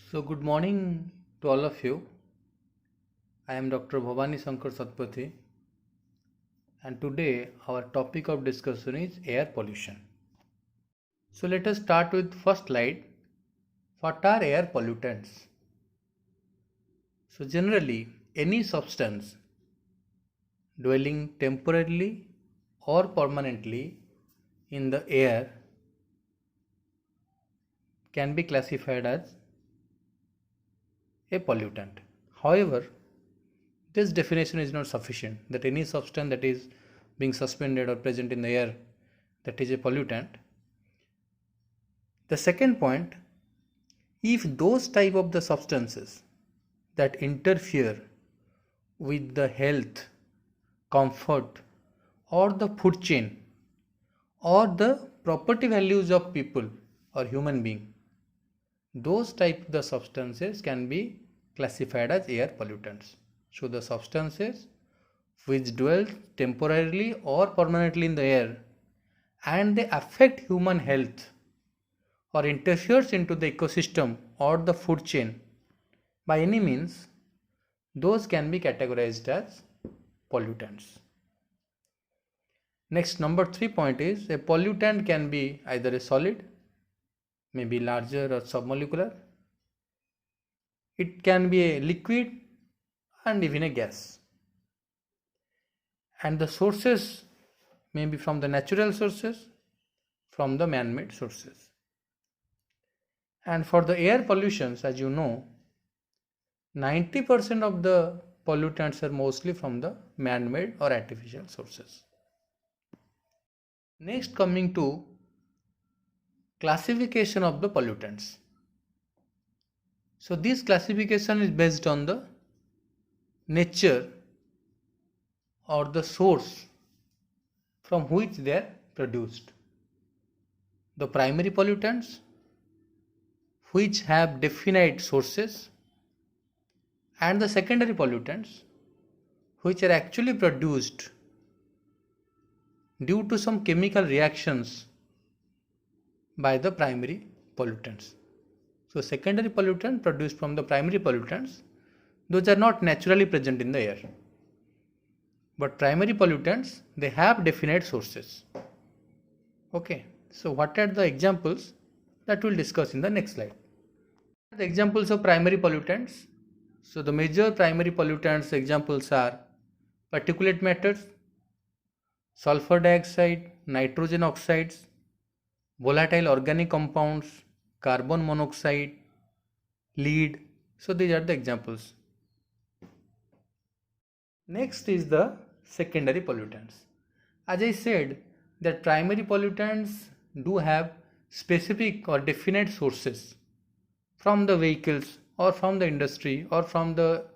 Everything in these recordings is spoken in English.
So, good morning to all of you. I am Dr. Bhavani Shankar Satpathy, and today our topic of discussion is air pollution. So, let us start with first slide. What are air pollutants? So, generally, any substance dwelling temporarily or permanently in the air can be classified as a pollutant. However, this definition is not sufficient that any substance that is being suspended or present in the air that is a pollutant. The second point, if those type of the substances that interfere with the health, comfort or the food chain or the property values of people or human being, those type of the substances can be classified as air pollutants. So the substances which dwell temporarily or permanently in the air and they affect human health or interferes into the ecosystem or the food chain by any means, those can be categorized as pollutants. Next, number 3 point is a pollutant can be either a solid, maybe larger or submolecular. It can be a liquid and even a gas. And the sources may be from the natural sources, from the man-made sources. And for the air pollutions, as you know, 90% of the pollutants are mostly from the man-made or artificial sources. Next, coming to classification of the pollutants. So this classification is based on the nature or the source from which they are produced. The primary pollutants which have definite sources and the secondary pollutants which are actually produced due to some chemical reactions by the primary pollutants. So secondary pollutant produced from the primary pollutants, those are not naturally present in the air. But primary pollutants, they have definite sources. Okay, so what are the examples that we'll discuss in the next slide. The examples of primary pollutants. So the major primary pollutants examples are particulate matters, sulfur dioxide, nitrogen oxides, volatile organic compounds, carbon monoxide, lead. So these are the examples. Next is the secondary pollutants. As I said that primary pollutants do have specific or definite sources from the vehicles or from the industry or from the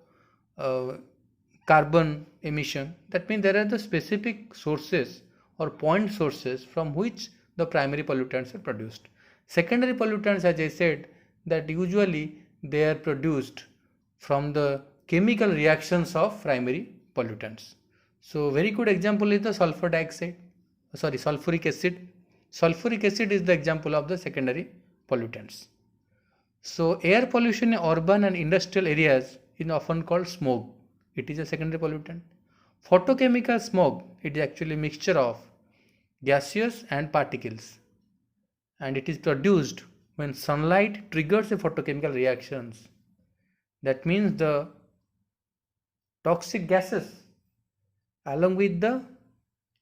carbon emission. That means there are the specific sources or point sources from which the primary pollutants are produced. Secondary pollutants, as I said, that usually they are produced from the chemical reactions of primary pollutants. So very good example is the sulfuric acid. Sulfuric acid is the example of the secondary pollutants. So air pollution in urban and industrial areas is often called smog. It is a secondary pollutant. Photochemical smog, it is actually a mixture of gaseous and particles, and it is produced when sunlight triggers the photochemical reactions. That means the toxic gases along with the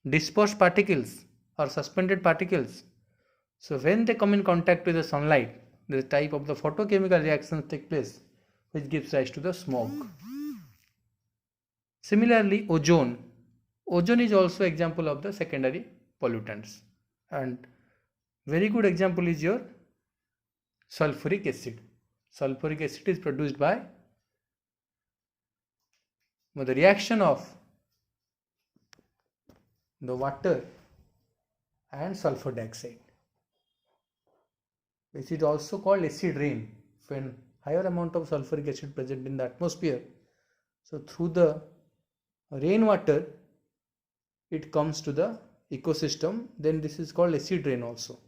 dispersed particles or suspended particles. So when they come in contact with the sunlight, the type of the photochemical reactions take place which gives rise to the smog. Similarly, ozone. Ozone is also example of the secondary pollutants, and very good example is your sulfuric acid. Sulfuric acid is produced by the reaction of the water and sulfur dioxide. This is also called acid rain when higher amount of sulfuric acid present in the atmosphere. So through the rainwater it comes to the ecosystem, then this is called acid rain also.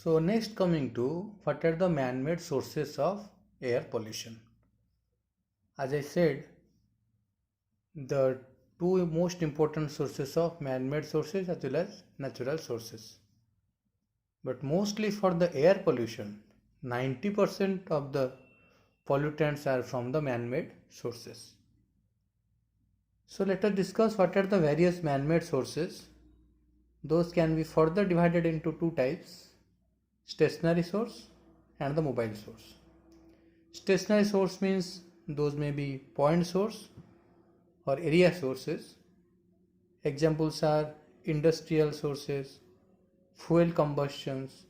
So next coming to what are the man-made sources of air pollution. As I said, the two most important sources of man-made sources as well as natural sources. But mostly for the air pollution, 90% of the pollutants are from the man-made sources. So let us discuss what are the various man-made sources. Those can be further divided into two types: stationary source and the mobile source. Stationary source means those may be point source or area sources. Examples are industrial sources, fuel combustions,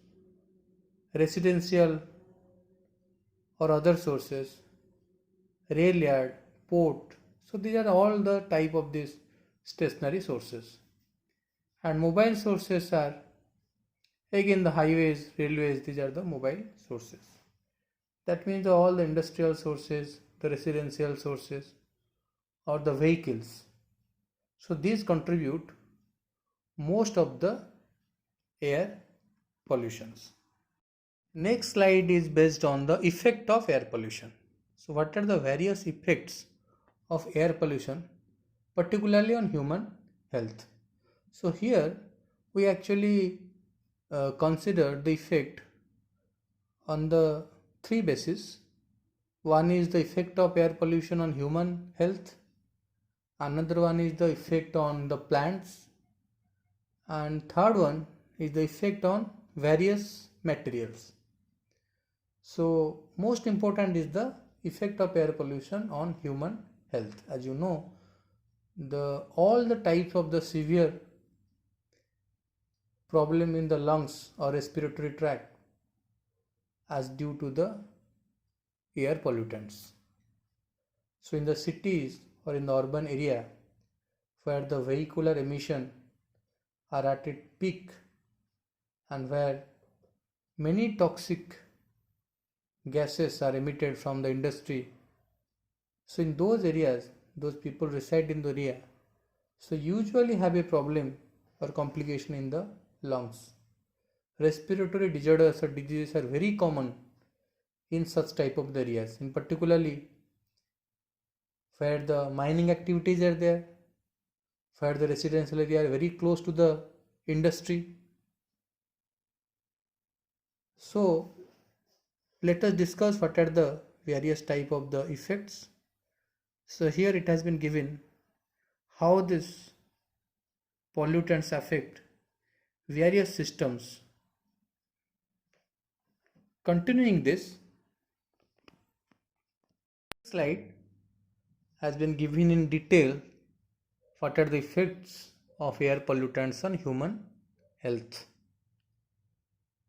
residential or other sources, rail yard, port. So these are all the type of these stationary sources. And mobile sources are again the highways, railways, these are the mobile sources. That means all the industrial sources, the residential sources or the vehicles. So these contribute most of the air pollutions. Next slide is based on the effect of air pollution. So what are the various effects of air pollution, particularly on human health? So here we actually consider the effect on the three bases. One is the effect of air pollution on human health, another one is the effect on the plants, and third one is the effect on various materials. So most important is the effect of air pollution on human health. As you know, all the types of the severe problem in the lungs or respiratory tract as due to the air pollutants. So in the cities or in the urban area where the vehicular emission are at its peak and where many toxic gases are emitted from the industry, so in those areas, those people reside in the area, so usually have a problem or complication in the lungs. Respiratory disorders or diseases are very common in such type of areas, in particularly where the mining activities are there, where the residential area are very close to the industry. So let us discuss what are the various type of the effects. So here it has been given how these pollutants affect various systems. Continuing this, slide has been given in detail what are the effects of air pollutants on human health.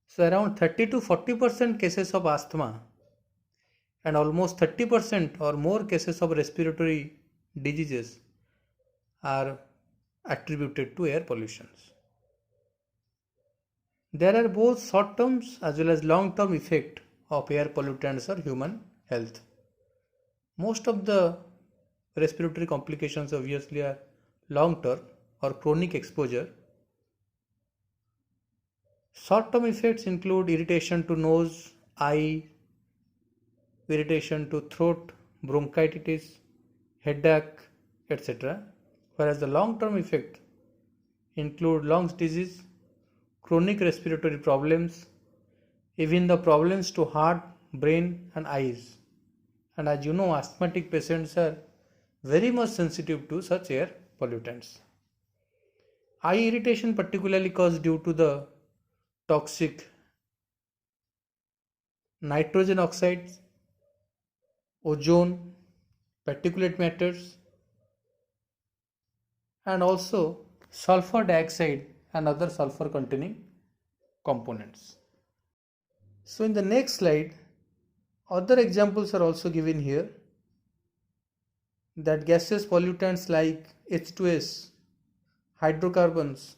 So around 30 to 40% cases of asthma and almost 30% or more cases of respiratory diseases are attributed to air pollutions. There are both short-term as well as long-term effect of air pollutants on human health. Most of the respiratory complications obviously are long-term or chronic exposure. Short-term effects include irritation to nose, eye, irritation to throat, bronchitis, headache, etc. Whereas the long-term effect include lungs disease, chronic respiratory problems, even the problems to heart, brain and eyes. And as you know, asthmatic patients are very much sensitive to such air pollutants. Eye irritation particularly caused due to the toxic nitrogen oxides, ozone, particulate matters, and also sulfur dioxide and other sulfur containing components. So in the next slide, other examples are also given here, that gaseous pollutants like H2S, hydrocarbons,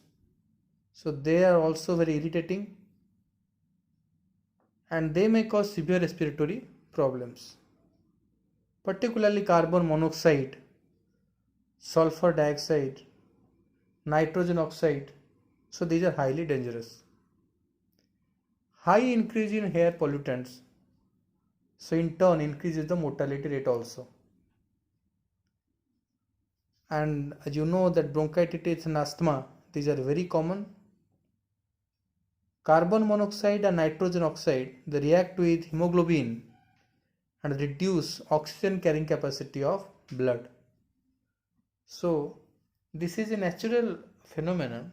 so they are also very irritating and they may cause severe respiratory problems. Particularly carbon monoxide, sulfur dioxide, nitrogen oxide, so these are highly dangerous. High increase in air pollutants, so in turn increases the mortality rate also. And as you know that bronchitis and asthma, these are very common. Carbon monoxide and nitrogen oxide, they react with hemoglobin and reduce oxygen carrying capacity of blood. So this is a natural phenomenon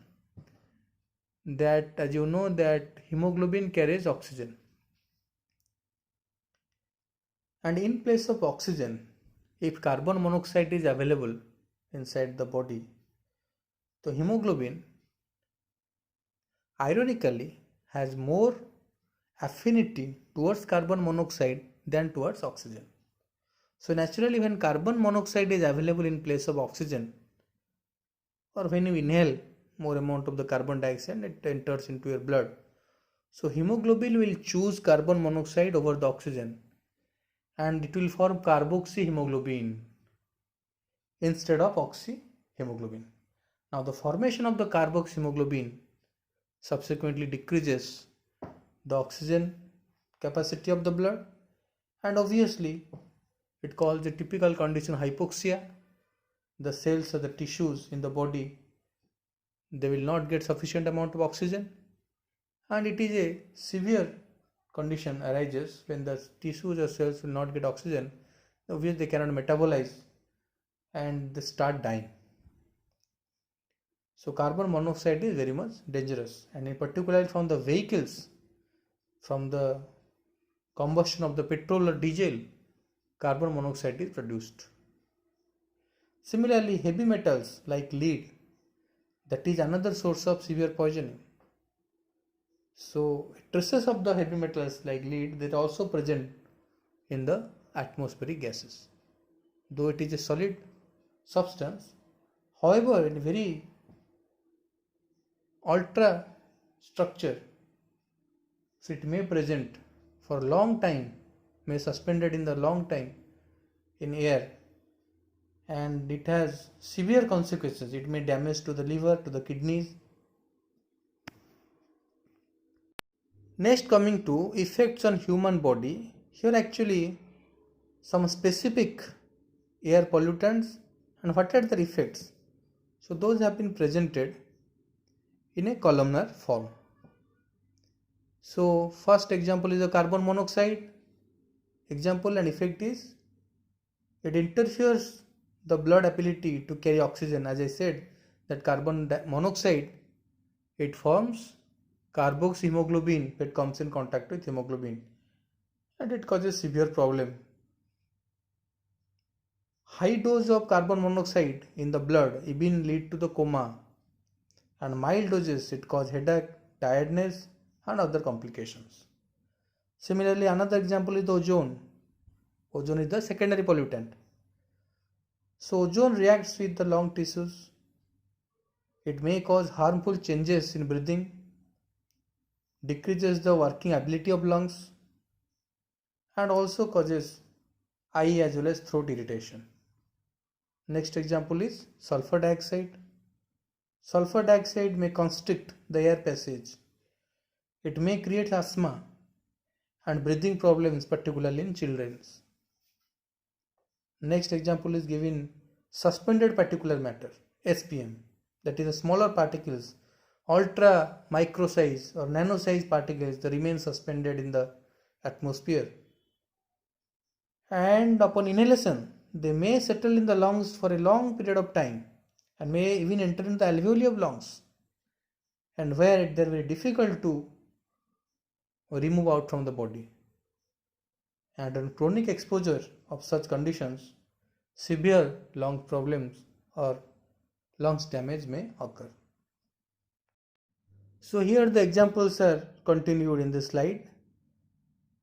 that, as you know, that hemoglobin carries oxygen, and in place of oxygen, if carbon monoxide is available inside the body, so hemoglobin ironically has more affinity towards carbon monoxide than towards oxygen. So naturally, when carbon monoxide is available in place of oxygen, or when you inhale more amount of the carbon dioxide, it enters into your blood. So hemoglobin will choose carbon monoxide over the oxygen, and it will form carboxyhemoglobin instead of oxyhemoglobin. Now the formation of the carboxyhemoglobin subsequently decreases the oxygen capacity of the blood, and obviously it causes a typical condition hypoxia. The cells or the tissues in the body, they will not get sufficient amount of oxygen, and it is a severe condition arises when the tissues or cells will not get oxygen. Obviously they cannot metabolize and they start dying. So carbon monoxide is very much dangerous, and in particular from the vehicles, from the combustion of the petrol or diesel, carbon monoxide is produced. Similarly, heavy metals like lead, that is another source of severe poisoning. So traces of the heavy metals like lead, they are also present in the atmospheric gases, though it is a solid substance. However, in very ultra structure, so it may present for a long time, may suspended in the long time in air, and it has severe consequences. It may damage to the liver, to the kidneys. Next, coming to effects on human body, here actually some specific air pollutants and what are their effects. So those have been presented in a columnar form. So first example is the carbon monoxide. Example and effect is it interferes the blood ability to carry oxygen. As I said, that carbon monoxide, it forms carboxyhemoglobin that comes in contact with hemoglobin, and it causes severe problem. High dose of carbon monoxide in the blood even lead to the coma, and mild doses it cause headache, tiredness and other complications. Similarly, another example is the ozone. Ozone is the secondary pollutant. So ozone reacts with the lung tissues. It may cause harmful changes in breathing, decreases the working ability of lungs, and also causes eye as well as throat irritation. Next example is sulfur dioxide. Sulfur dioxide may constrict the air passage. It may create asthma and breathing problems, particularly in children. Next example is given suspended particulate matter, SPM, that is the smaller particles, ultra micro size or nano size particles that remain suspended in the atmosphere, and upon inhalation they may settle in the lungs for a long period of time and may even enter in the alveoli of lungs, and where they are very difficult to remove out from the body. And on chronic exposure of such conditions, severe lung problems or lungs damage may occur. So here the examples are continued in this slide.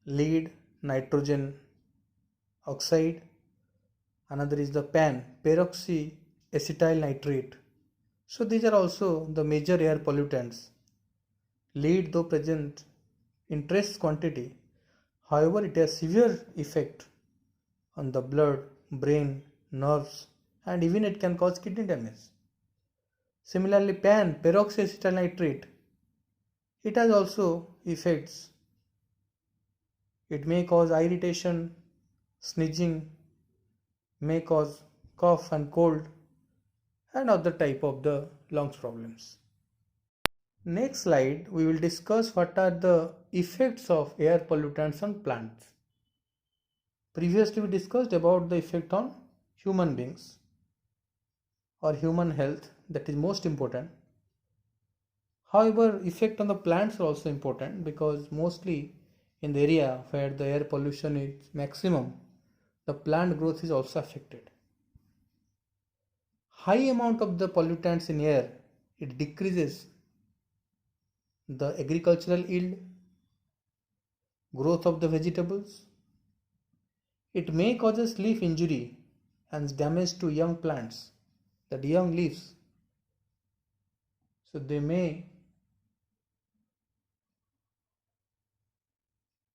Lead, nitrogen oxide, another is the PAN, peroxyacetyl nitrate. So these are also the major air pollutants. Lead, though present in trace quantity, however it has severe effect on the blood, brain, nerves, and even it can cause kidney damage. Similarly, PAN, peroxyacetyl nitrate, it has also effects It may cause eye irritation, sneezing, may cause cough and cold, and other type of the lungs problems. Next slide, we will discuss what are the effects of air pollutants on plants. Previously, we discussed about the effect on human beings or human health, that is most important. However, effect on the plants are also important because mostly in the area where the air pollution is maximum, the plant growth is also affected. High amount of the pollutants in air, it decreases the agricultural yield, growth of the vegetables. It may causes leaf injury and damage to young plants, that young leaves. So they may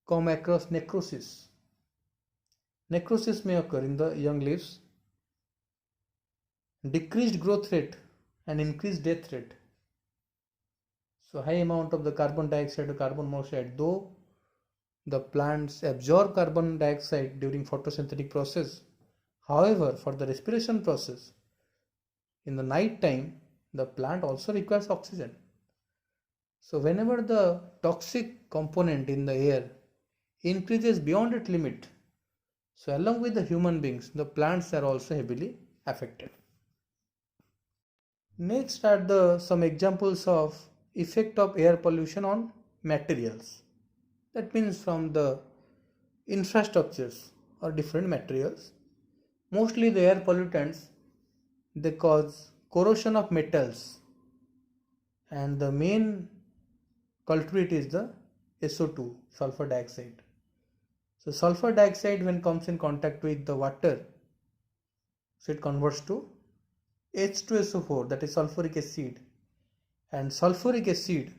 come across necrosis. Necrosis may occur in the young leaves, decreased growth rate and increased death rate. So high amount of the carbon dioxide or carbon monoxide, though the plants absorb carbon dioxide during photosynthetic process. However, for the respiration process, in the night time, the plant also requires oxygen. So whenever the toxic component in the air increases beyond its limit, so along with the human beings, the plants are also heavily affected. Next are some examples of effect of air pollution on materials. That means from the infrastructures or different materials. Mostly the air pollutants, they cause corrosion of metals, and the main culprit is the SO2, sulfur dioxide. So sulfur dioxide, when comes in contact with the water, so it converts to H2SO4, that is sulfuric acid, and sulfuric acid,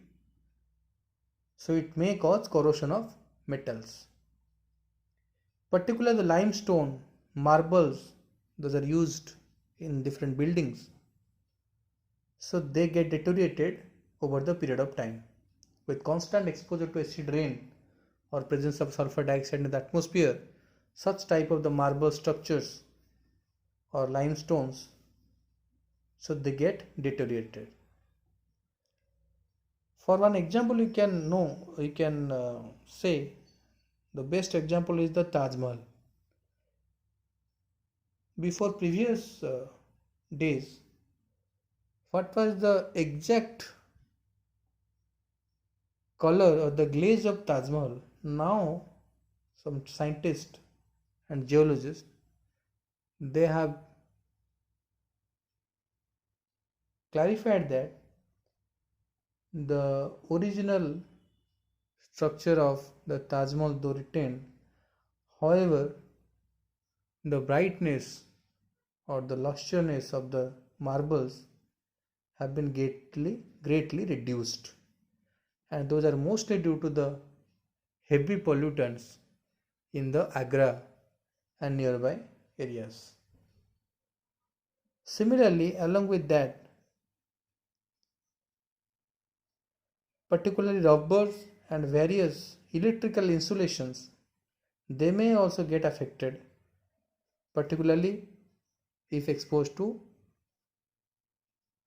so it may cause corrosion of metals. Particularly the limestone, marbles, those are used in different buildings, so they get deteriorated over the period of time. With constant exposure to acid rain or presence of sulfur dioxide in the atmosphere, such type of the marble structures or limestones, so they get deteriorated. For one example, you can say the best example is the Taj Mahal. Before previous days, what was the exact color or the glaze of Taj Mahal? Now some scientists and geologists, they have clarified that the original structure of the Taj Mahal though retained, however the brightness or the lusciousness of the marbles have been greatly reduced, and those are mostly due to the heavy pollutants in the Agra and nearby areas. Similarly, along with that, particularly rubbers and various electrical insulations, they may also get affected, particularly if exposed to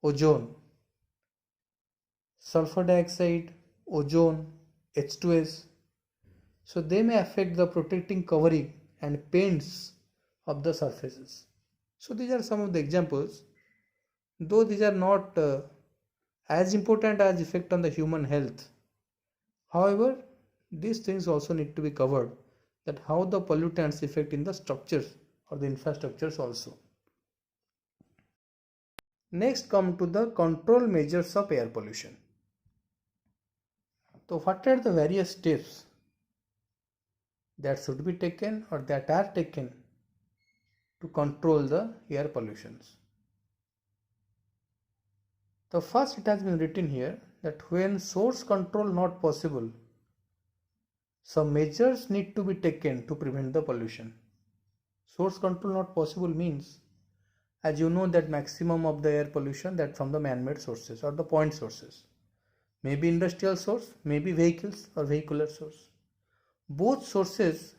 ozone, sulfur dioxide, ozone, H2S. So they may affect the protecting covering and paints of the surfaces. So these are some of the examples, though these are not as important as effect on the human health. However, these things also need to be covered, that how the pollutants affect in the structures or the infrastructures also. Next come to the control measures of air pollution. So what are the various steps that should be taken or that are taken to control the air pollutions? The first, it has been written here that when source control not possible, some measures need to be taken to prevent the pollution. Source control not possible means, as you know, that maximum of the air pollution that from the man-made sources or the point sources, maybe industrial source, maybe vehicles or vehicular source. both sources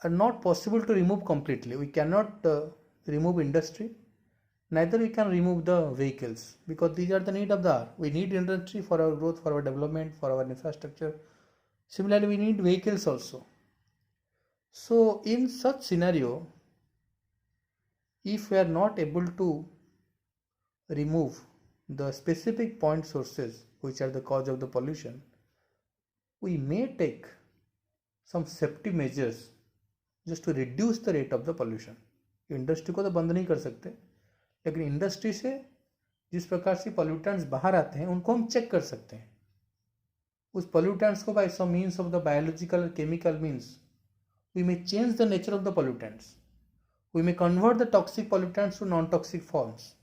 are not possible to remove completely. We cannot remove industry, neither we can remove the vehicles, because these are the need of the hour. We need industry for our growth, for our development, for our infrastructure. Similarly, we need vehicles also. So in such scenario, if we are not able to remove the specific point sources which are the cause of the pollution, we may take some safety measures just to reduce the rate of the pollution. Industry को तो बंद नहीं कर सकते, लेकिन industry से जिस प्रकार से पोल्यूटेंट्स बाहर आते हैं उनको हम चेक कर सकते हैं. उस पोल्यूटेंट्स को by some means of the biological chemical means we may change the nature of the pollutants. We may convert the toxic pollutants to non-toxic forms.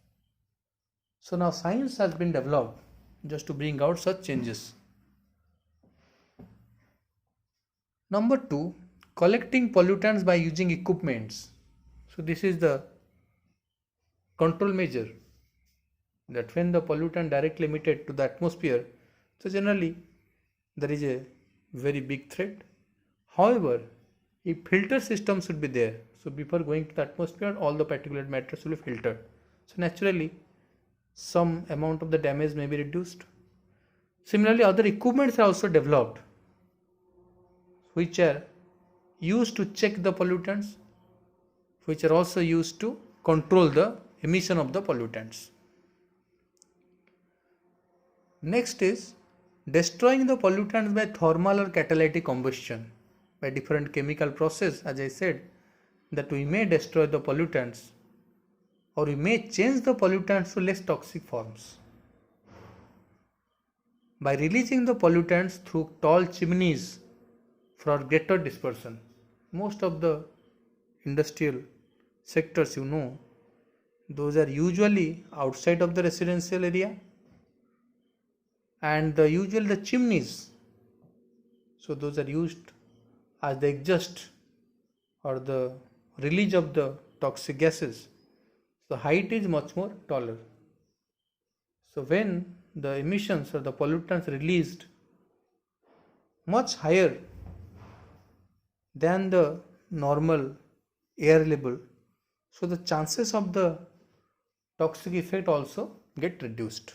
So now science has been developed just to bring out such changes. Number 2, collecting pollutants by using equipments. So this is the control measure, that when the pollutant directly emitted to the atmosphere, so generally there is a very big threat. However, if filter system should be there, so before going to the atmosphere, all the particulate matter will be filtered. So naturally, some amount of the damage may be reduced. Similarly, other equipments are also developed, which are used to check the pollutants, which are also used to control the emission of the pollutants. Next is destroying the pollutants by thermal or catalytic combustion. By different chemical process, as I said, that we may destroy the pollutants or we may change the pollutants to less toxic forms. By releasing the pollutants through tall chimneys for greater dispersion. Most of the industrial sectors, those are usually outside of the residential area, and usually the chimneys, so those are used as the exhaust or the release of the toxic gases. So height is much more taller. So when the emissions or the pollutants released much higher than the normal air level, so the chances of the toxic effect also get reduced.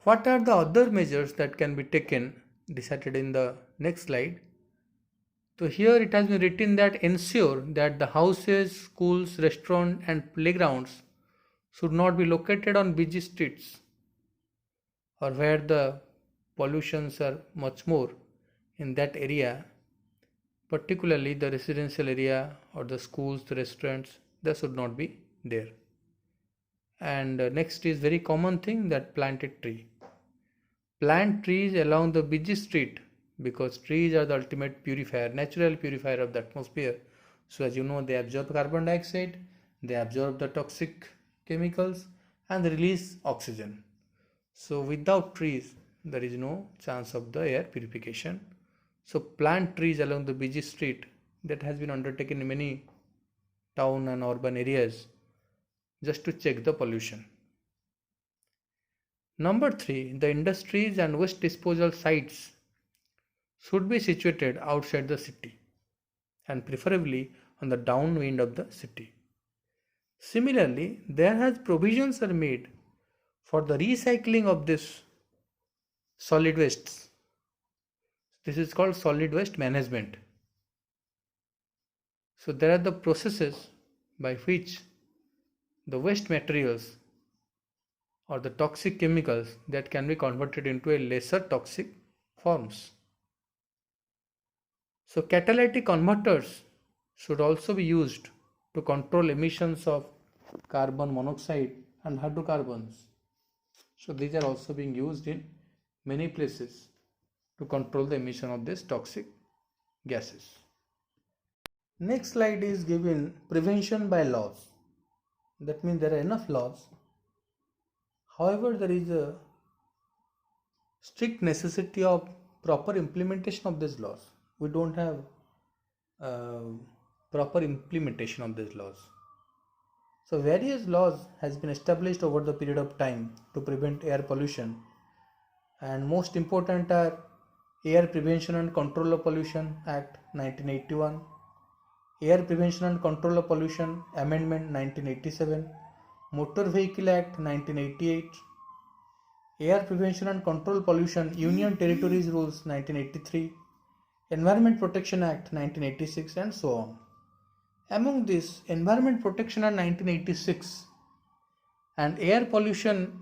What are the other measures that can be taken, decided in the next slide? So here it has been written that ensure that the houses, schools, restaurants and playgrounds should not be located on busy streets or where the pollutions are much more in that area, particularly the residential area or the schools, the restaurants, they should not be there. And next is very common thing, that plant a tree. Plant trees along the busy street, because trees are the ultimate purifier, natural purifier of the atmosphere. So as you know, they absorb carbon dioxide, they absorb the toxic chemicals and release oxygen. So without trees, there is no chance of the air purification. So plant trees along the busy street, that has been undertaken in many town and urban areas just to check the pollution. Number 3, the industries and waste disposal sites should be situated outside the city and preferably on the downwind of the city. Similarly, there has provisions are made for the recycling of this solid wastes. This is called solid waste management. So there are the processes by which the waste materials or the toxic chemicals that can be converted into a lesser toxic forms. So catalytic converters should also be used to control emissions of carbon monoxide and hydrocarbons. So these are also being used in many places to control the emission of these toxic gases. Next slide is given prevention by laws. That means there are enough laws. However, there is a strict necessity of proper implementation of these laws. We don't have proper implementation of these laws. So various laws has been established over the period of time to prevent air pollution, and most important are Air Prevention and Control of Pollution Act 1981, Air Prevention and Control of Pollution Amendment 1987, Motor Vehicle Act 1988, Air Prevention and Control Pollution Union Territories Rules 1983, Environment Protection Act 1986, and so on. Among this, Environment Protection Act 1986 and Air Pollution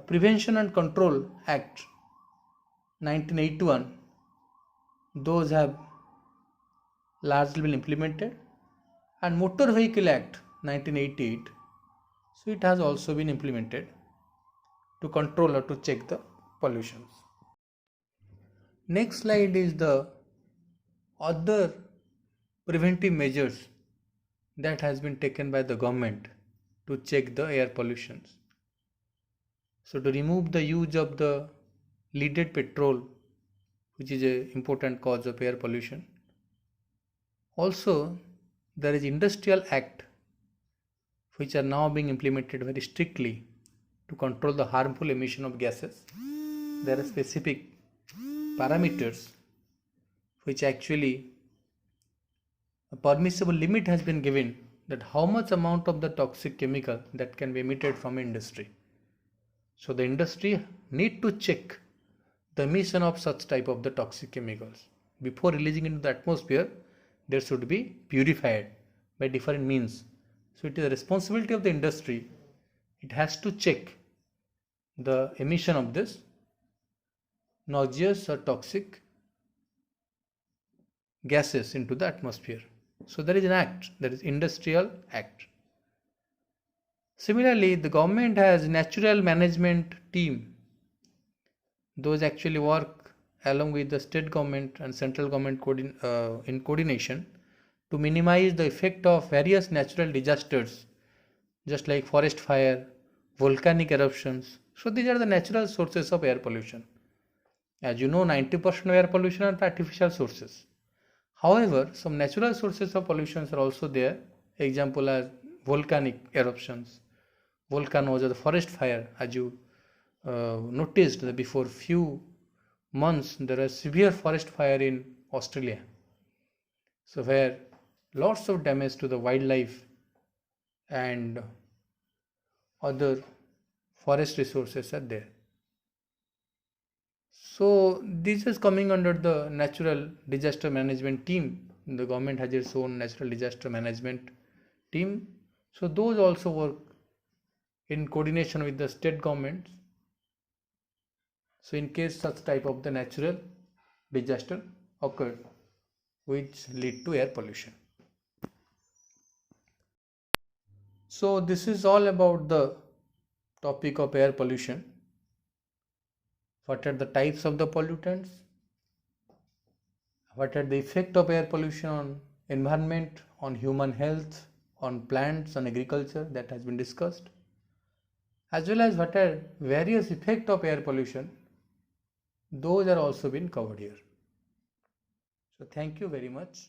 Prevention and Control Act 1981, those have largely been implemented, and Motor Vehicle Act 1988, so it has also been implemented to control or to check the pollutions. Next slide is the other preventive measures that has been taken by the government to check the air pollutions. So to remove the use of the leaded petrol, which is an important cause of air pollution. Also, there is Industrial Act, which are now being implemented very strictly to control the harmful emission of gases. There are specific parameters which actually a permissible limit has been given that how much amount of the toxic chemical that can be emitted from industry. So the industry need to check the emission of such type of the toxic chemicals. Before releasing into the atmosphere, they should be purified by different means. So it is the responsibility of the industry. It has to check the emission of this noxious or toxic gases into the atmosphere. So there is an act, there is Industrial Act. Similarly, the government has natural management team. Those actually work along with the state government and central government in coordination to minimize the effect of various natural disasters, just like forest fire, volcanic eruptions. So these are the natural sources of air pollution. As you know, 90% of air pollution are artificial sources. However, some natural sources of pollutions are also there. Example as volcanic eruptions, volcanoes or the forest fire. As you noticed that before few months there was severe forest fire in Australia. So where lots of damage to the wildlife and other forest resources are there. So this is coming under the natural disaster management team. The government has its own natural disaster management team. So those also work in coordination with the state governments. So in case such type of the natural disaster occurred, which lead to air pollution. So this is all about the topic of air pollution. What are the types of the pollutants? What are the effect of air pollution on environment, on human health, on plants, on agriculture, that has been discussed. As well as what are various effects of air pollution, those are also been covered here. So thank you very much.